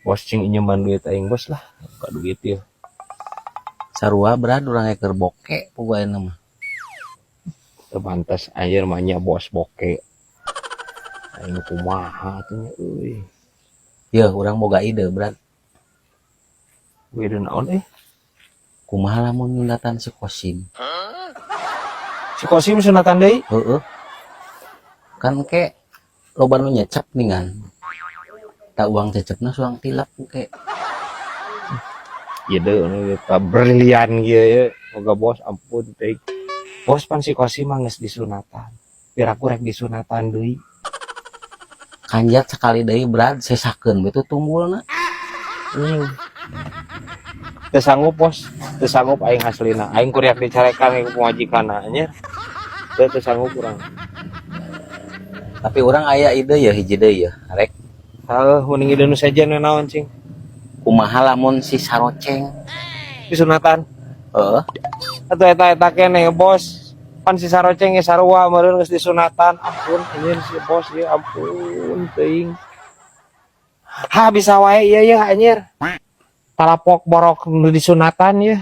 Bos cing inyeman duit aing bos lah. Ka duit ya. Sarua berat urang keur boke pokoknya mah. Teu pantes anjir mah nya bos boke. Aing kumaha tuh nya euy. Ya urang boga ide berat. Ide naon Kumaha lamun nyundatan si Kosim? Si Kosim sunatan deui? Heeh. Kan ke loba nu nyecep ningan. Tak uang cecepna suang tilap ke. Ide nu brilian kieu ya. Moga bos ampun teh. Bos pan si Kosim mah geus disunatan. Piraku rek disunatan deui. Kanjat sekali deui berat sesakeun betul tumbulna. Teu sanggup bos, teu sanggup aing haslina. Aing kuliah dicarekan ke pamajikanna nya. Teu sanggup urang. Tapi orang aya ide ya hiji deui ya. Rek Heuh, mending ide nu sejen naon cing? kumaha lamun si Saroceng? Disunatan. Heeh. Atuh eta keneh bos. Pan si Saroceng ge sarua meureun geus disunatan. Ampun anjeun si bos ye ampun teuing. Ha bisa wae ieu ya anjir. Palapok borok nu disunatan ya.